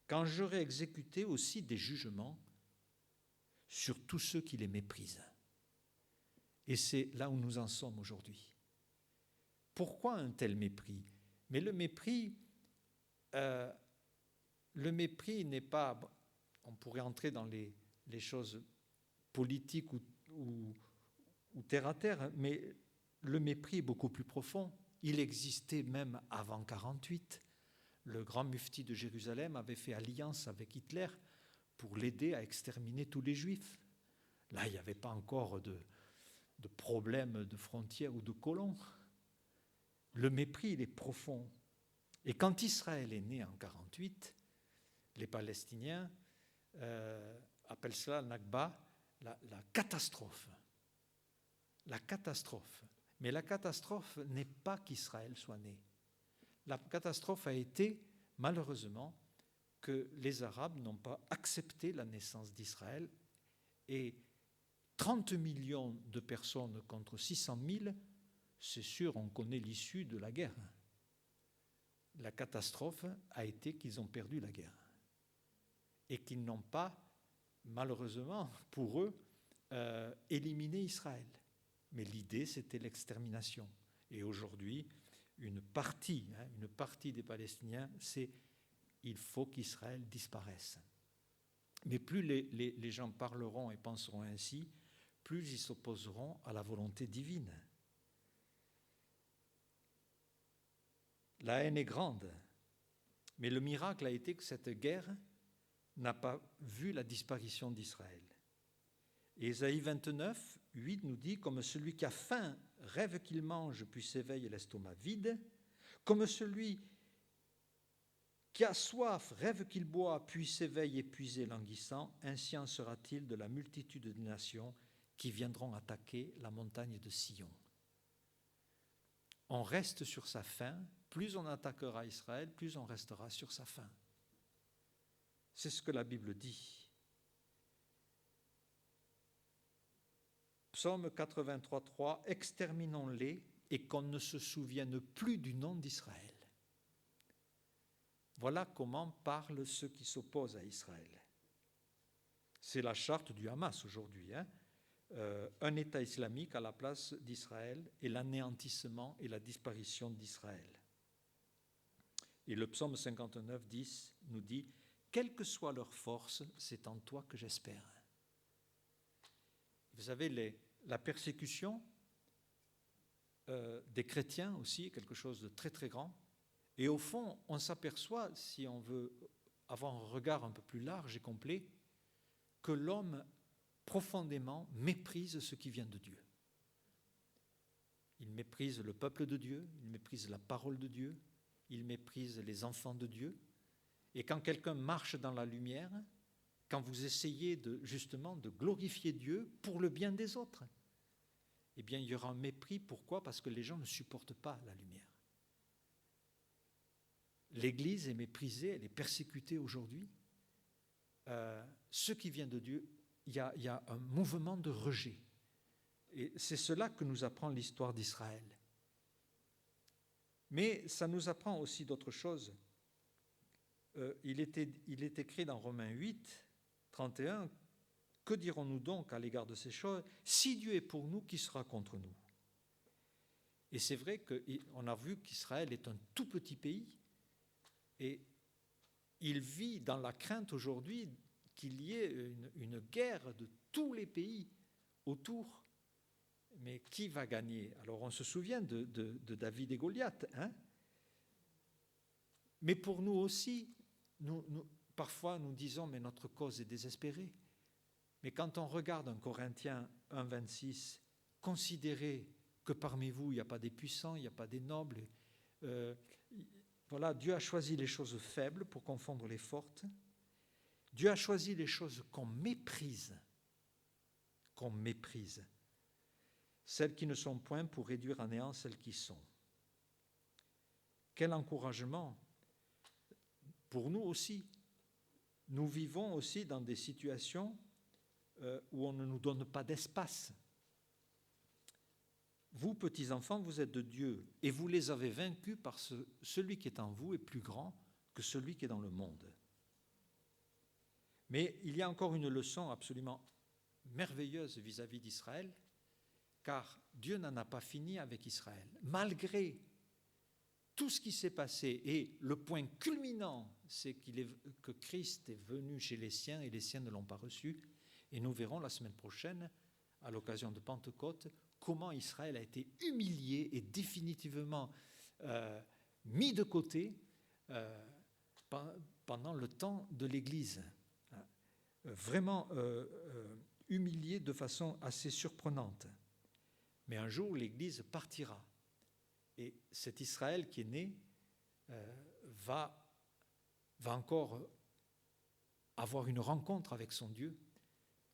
quand j'aurai exécuté aussi des jugements sur tous ceux qui les méprisent. Et c'est là où nous en sommes aujourd'hui. Pourquoi un tel mépris ? Mais le mépris n'est pas... On pourrait entrer dans les choses politiques ou terre à terre, mais le mépris est beaucoup plus profond. Il existait même avant 1948. Le grand mufti de Jérusalem avait fait alliance avec Hitler pour l'aider à exterminer tous les Juifs. Là, il n'y avait pas encore de problème de frontières ou de colons. Le mépris, il est profond. Et quand Israël est né en 1948, les Palestiniens appellent cela Nakba, la catastrophe. La catastrophe. Mais la catastrophe n'est pas qu'Israël soit né. La catastrophe a été, malheureusement, que les Arabes n'ont pas accepté la naissance d'Israël et 30 millions de personnes contre 600 000, c'est sûr, on connaît l'issue de la guerre. La catastrophe a été qu'ils ont perdu la guerre et qu'ils n'ont pas malheureusement, pour eux, éliminer Israël. Mais l'idée, c'était l'extermination. Et aujourd'hui, une partie des Palestiniens, c'est il faut qu'Israël disparaisse. Mais plus les gens parleront et penseront ainsi, plus ils s'opposeront à la volonté divine. La haine est grande, mais le miracle a été que cette guerre n'a pas vu la disparition d'Israël. Et Ésaïe 29, 8 nous dit « Comme celui qui a faim rêve qu'il mange, puis s'éveille l'estomac vide, comme celui qui a soif rêve qu'il boit, puis s'éveille épuisé languissant, ainsi en sera-t-il de la multitude des nations qui viendront attaquer la montagne de Sion. » On reste sur sa faim, plus on attaquera Israël, plus on restera sur sa faim. C'est ce que la Bible dit. Psaume 83:3, « Exterminons-les et qu'on ne se souvienne plus du nom d'Israël. » Voilà comment parlent ceux qui s'opposent à Israël. C'est la charte du Hamas aujourd'hui. Un État islamique à la place d'Israël et l'anéantissement et la disparition d'Israël. Et le psaume 59, 10 nous dit « Quelle que soit leur force, c'est en toi que j'espère. » Vous savez, la persécution des chrétiens aussi est quelque chose de très très grand. Et au fond, on s'aperçoit, si on veut avoir un regard un peu plus large et complet, que l'homme profondément méprise ce qui vient de Dieu. Il méprise le peuple de Dieu, il méprise la parole de Dieu, il méprise les enfants de Dieu. Et quand quelqu'un marche dans la lumière, quand vous essayez justement de glorifier Dieu pour le bien des autres, eh bien il y aura un mépris. Pourquoi ? Parce que les gens ne supportent pas la lumière. L'Église est méprisée, elle est persécutée aujourd'hui. Ce qui vient de Dieu, il y a un mouvement de rejet. Et c'est cela que nous apprend l'histoire d'Israël. Mais ça nous apprend aussi d'autres choses. Il est écrit dans Romains 8, 31, « Que dirons-nous donc à l'égard de ces choses ? Si Dieu est pour nous, qui sera contre nous ?» Et c'est vrai qu'on a vu qu'Israël est un tout petit pays et il vit dans la crainte aujourd'hui qu'il y ait une guerre de tous les pays autour. Mais qui va gagner ? Alors on se souvient de David et Goliath. Mais pour nous aussi, parfois nous disons, mais notre cause est désespérée. Mais quand on regarde un Corinthiens 1, 26, considérez que parmi vous, il n'y a pas des puissants, il n'y a pas des nobles. Voilà, Dieu a choisi les choses faibles pour confondre les fortes. Dieu a choisi les choses qu'on méprise, celles qui ne sont point pour réduire à néant celles qui sont. Quel encouragement pour nous aussi. Nous vivons aussi dans des situations où on ne nous donne pas d'espace. Vous, petits enfants, vous êtes de Dieu et vous les avez vaincus parce que celui qui est en vous est plus grand que celui qui est dans le monde. Mais il y a encore une leçon absolument merveilleuse vis-à-vis d'Israël, car Dieu n'en a pas fini avec Israël. Malgré tout ce qui s'est passé, et le point culminant, c'est que Christ est venu chez les siens et les siens ne l'ont pas reçu. Et nous verrons la semaine prochaine, à l'occasion de Pentecôte, comment Israël a été humilié et définitivement mis de côté pendant le temps de l'Église. Vraiment humilié de façon assez surprenante. Mais un jour, l'Église partira. Et cet Israël qui est né va encore avoir une rencontre avec son Dieu,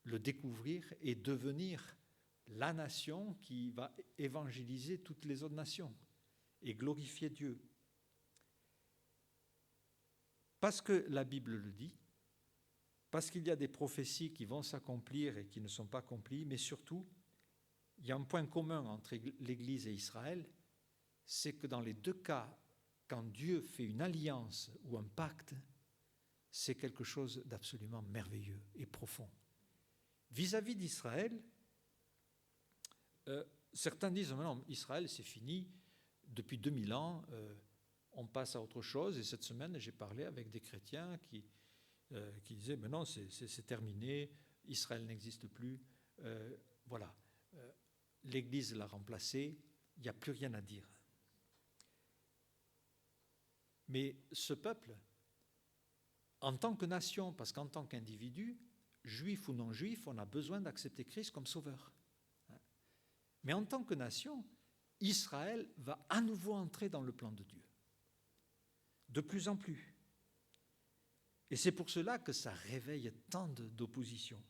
le découvrir et devenir la nation qui va évangéliser toutes les autres nations et glorifier Dieu. Parce que la Bible le dit, parce qu'il y a des prophéties qui vont s'accomplir et qui ne sont pas accomplies, mais surtout, il y a un point commun entre l'Église et Israël, c'est que dans les deux cas, quand Dieu fait une alliance ou un pacte, c'est quelque chose d'absolument merveilleux et profond. Vis-à-vis d'Israël, certains disent, non, Israël c'est fini, depuis 2000 ans, on passe à autre chose. Et cette semaine, j'ai parlé avec des chrétiens qui disaient, mais non, c'est terminé, Israël n'existe plus, voilà, l'Église l'a remplacé, il n'y a plus rien à dire. Mais ce peuple, en tant que nation, parce qu'en tant qu'individu, juif ou non juif, on a besoin d'accepter Christ comme sauveur. Mais en tant que nation, Israël va à nouveau entrer dans le plan de Dieu, de plus en plus. Et c'est pour cela que ça réveille tant d'opposition.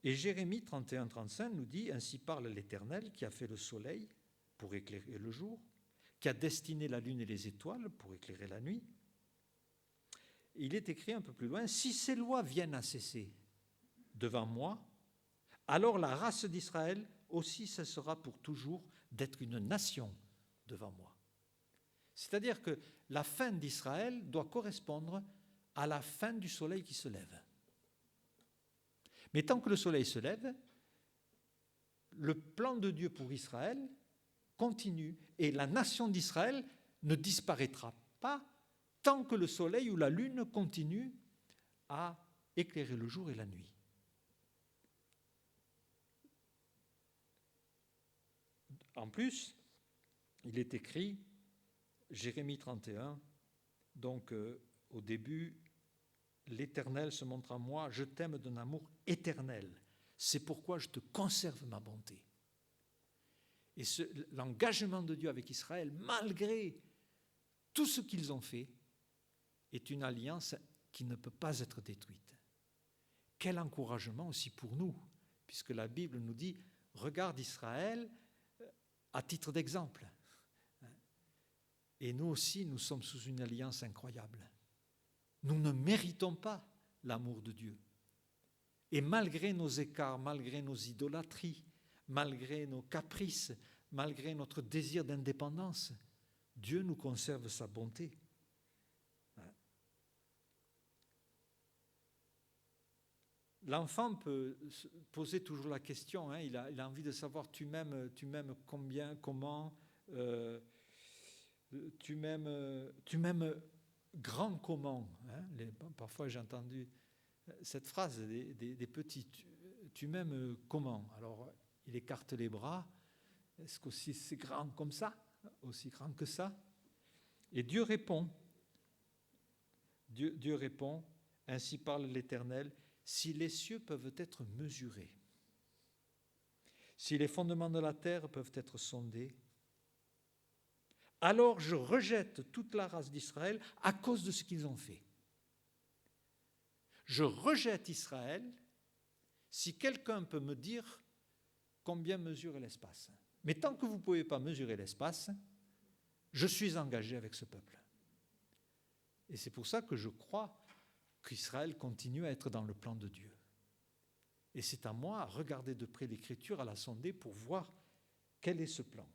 Et Jérémie 31-35 nous dit, ainsi parle l'Éternel qui a fait le soleil pour éclairer le jour, qui a destiné la lune et les étoiles pour éclairer la nuit. Il est écrit un peu plus loin, si ces lois viennent à cesser devant moi, alors la race d'Israël aussi cessera pour toujours d'être une nation devant moi. C'est-à-dire que la fin d'Israël doit correspondre à la fin du soleil qui se lève. Mais tant que le soleil se lève, le plan de Dieu pour Israël continue et la nation d'Israël ne disparaîtra pas tant que le soleil ou la lune continue à éclairer le jour et la nuit. En plus, il est écrit, Jérémie 31, donc au début, l'Éternel se montre à moi, je t'aime d'un amour éternel. C'est pourquoi je te conserve ma bonté. Et l'engagement de Dieu avec Israël, malgré tout ce qu'ils ont fait, est une alliance qui ne peut pas être détruite. Quel encouragement aussi pour nous, puisque la Bible nous dit, regarde Israël à titre d'exemple. Et nous aussi, nous sommes sous une alliance incroyable. Nous ne méritons pas l'amour de Dieu. Et malgré nos écarts, malgré nos idolâtries, malgré nos caprices, malgré notre désir d'indépendance, Dieu nous conserve sa bonté. L'enfant peut poser toujours la question, il a envie de savoir tu m'aimes combien, comment, tu m'aimes grand comment. Parfois j'ai entendu cette phrase des petits, tu m'aimes comment? Alors il écarte les bras, est-ce qu'aussi c'est grand comme ça, aussi grand que ça? Et Dieu répond, Dieu répond, ainsi parle l'Éternel, si les cieux peuvent être mesurés, si les fondements de la terre peuvent être sondés, alors je rejette toute la race d'Israël à cause de ce qu'ils ont fait. Je rejette Israël si quelqu'un peut me dire combien mesure l'espace. Mais tant que vous ne pouvez pas mesurer l'espace, je suis engagé avec ce peuple. Et c'est pour ça que je crois qu'Israël continue à être dans le plan de Dieu. Et c'est à moi à regarder de près l'Écriture, à la sonder pour voir quel est ce plan.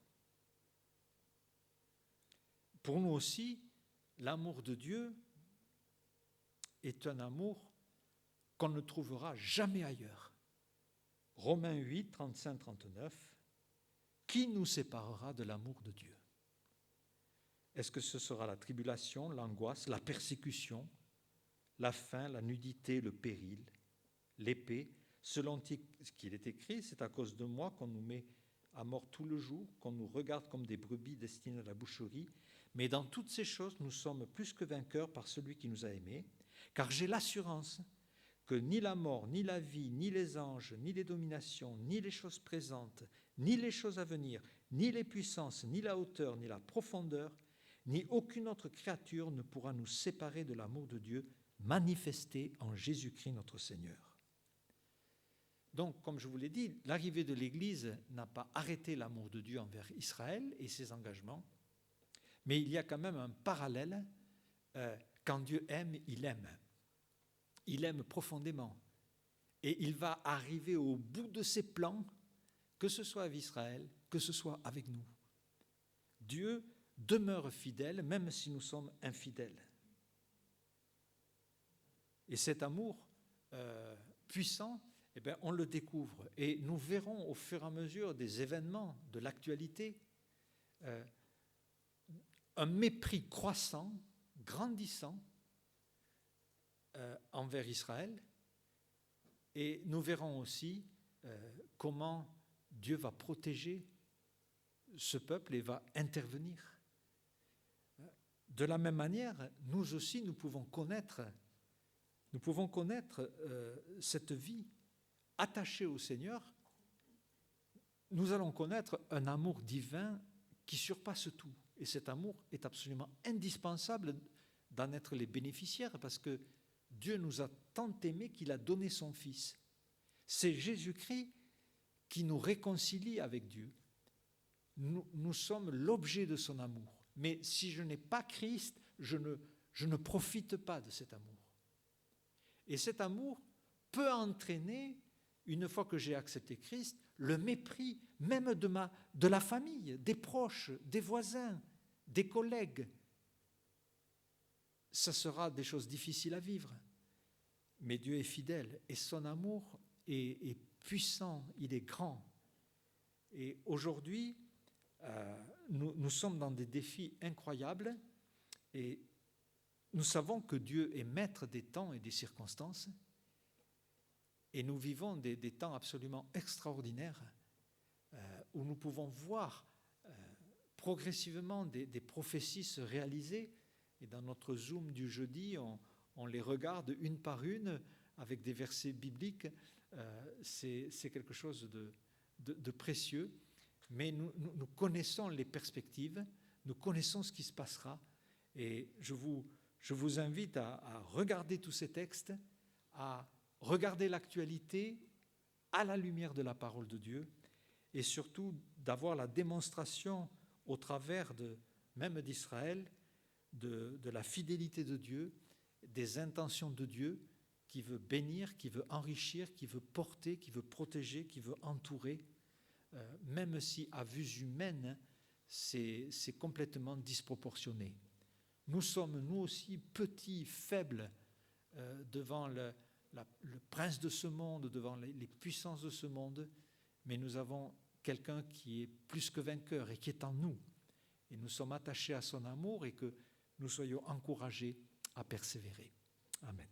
Pour nous aussi, l'amour de Dieu est un amour qu'on ne trouvera jamais ailleurs. Romains 8, 35-39, qui nous séparera de l'amour de Dieu? Est-ce que ce sera la tribulation, l'angoisse, la persécution, la faim, la nudité, le péril, l'épée? Selon ce qu'il est écrit, c'est à cause de moi qu'on nous met à mort tout le jour, qu'on nous regarde comme des brebis destinées à la boucherie. Mais dans toutes ces choses, nous sommes plus que vainqueurs par celui qui nous a aimés, car j'ai l'assurance que ni la mort, ni la vie, ni les anges, ni les dominations, ni les choses présentes, ni les choses à venir, ni les puissances, ni la hauteur, ni la profondeur, ni aucune autre créature ne pourra nous séparer de l'amour de Dieu manifesté en Jésus-Christ notre Seigneur. Donc, comme je vous l'ai dit, l'arrivée de l'Église n'a pas arrêté l'amour de Dieu envers Israël et ses engagements, mais il y a quand même un parallèle. Quand Dieu aime, il aime. Il aime profondément. Et il va arriver au bout de ses plans, que ce soit avec Israël, que ce soit avec nous. Dieu demeure fidèle, même si nous sommes infidèles. Et cet amour puissant, eh bien, on le découvre. Et nous verrons au fur et à mesure des événements, de l'actualité, un mépris croissant, grandissant envers Israël. Et nous verrons aussi comment Dieu va protéger ce peuple et va intervenir. De la même manière, nous aussi, nous pouvons connaître cette vie attachée au Seigneur. Nous allons connaître un amour divin qui surpasse tout. Et cet amour est absolument indispensable d'en être les bénéficiaires, parce que Dieu nous a tant aimés qu'il a donné son Fils. C'est Jésus-Christ qui nous réconcilie avec Dieu. Nous sommes l'objet de son amour. Mais si je n'ai pas Christ, je ne profite pas de cet amour. Et cet amour peut entraîner, une fois que j'ai accepté Christ, le mépris même de la famille, des proches, des voisins, des collègues. Ça sera des choses difficiles à vivre. Mais Dieu est fidèle et son amour est puissant, il est grand. Et aujourd'hui, nous sommes dans des défis incroyables et nous savons que Dieu est maître des temps et des circonstances et nous vivons des temps absolument extraordinaires où nous pouvons voir progressivement des prophéties se réaliser. Et dans notre Zoom du jeudi, on les regarde une par une avec des versets bibliques. C'est quelque chose de précieux. Mais nous connaissons les perspectives, nous connaissons ce qui se passera. Et je vous invite à regarder tous ces textes, à regarder l'actualité à la lumière de la parole de Dieu, et surtout d'avoir la démonstration au travers même d'Israël, de la fidélité de Dieu, des intentions de Dieu qui veut bénir, qui veut enrichir, qui veut porter, qui veut protéger, qui veut entourer, même si à vue humaine, c'est complètement disproportionné. Nous sommes, nous aussi, petits, faibles devant le prince de ce monde, devant les puissances de ce monde, mais nous avons quelqu'un qui est plus que vainqueur et qui est en nous. Et nous sommes attachés à son amour et que nous soyons encouragés à persévérer. Amen.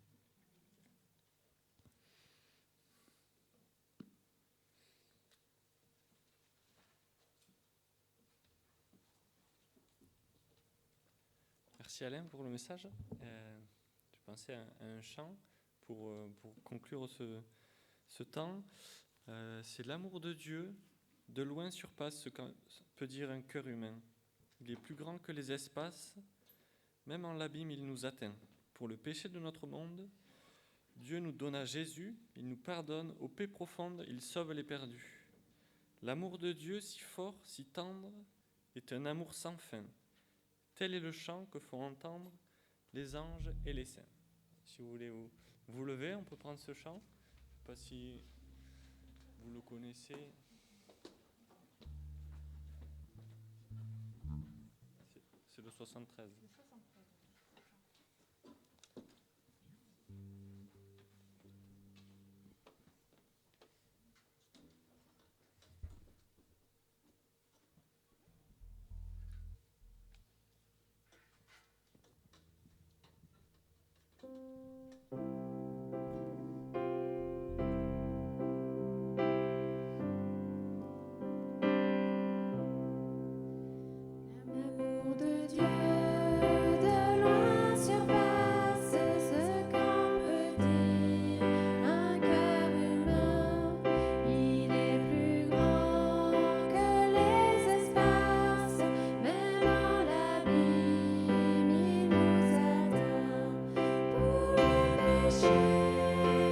Merci Alain pour le message. Je pensais à un chant pour conclure ce temps. C'est l'amour de Dieu, de loin surpasse ce que peut dire un cœur humain. Il est plus grand que les espaces, même en l'abîme il nous atteint. Pour le péché de notre monde, Dieu nous donna Jésus, il nous pardonne, aux paix profondes, il sauve les perdus. L'amour de Dieu, si fort, si tendre, est un amour sans fin. Tel est le chant que font entendre les anges et les saints. Si vous voulez vous lever, on peut prendre ce chant. Je ne sais pas si vous le connaissez. C'est le 73. L'amour de Dieu de loin surpasse ce qu'en peut dire un cœur humain. Il est plus grand que les espaces, même en l'abîme il nous atteint. Pour le péché de notre monde, Dieu nous donna Jésus. Il nous pardonne aux paix profondes, il sauve les perdus.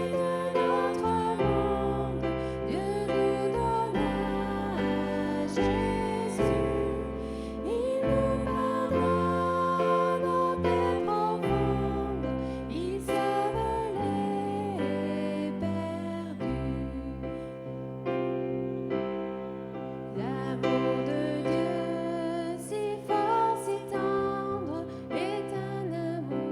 L'amour de Dieu, si fort, si tendre, est un amour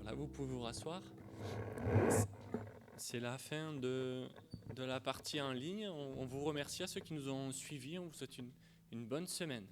Voilà, vous pouvez vous rasseoir. C'est la fin de la partie en ligne. On vous remercie à ceux qui nous ont suivis. On vous souhaite une bonne semaine.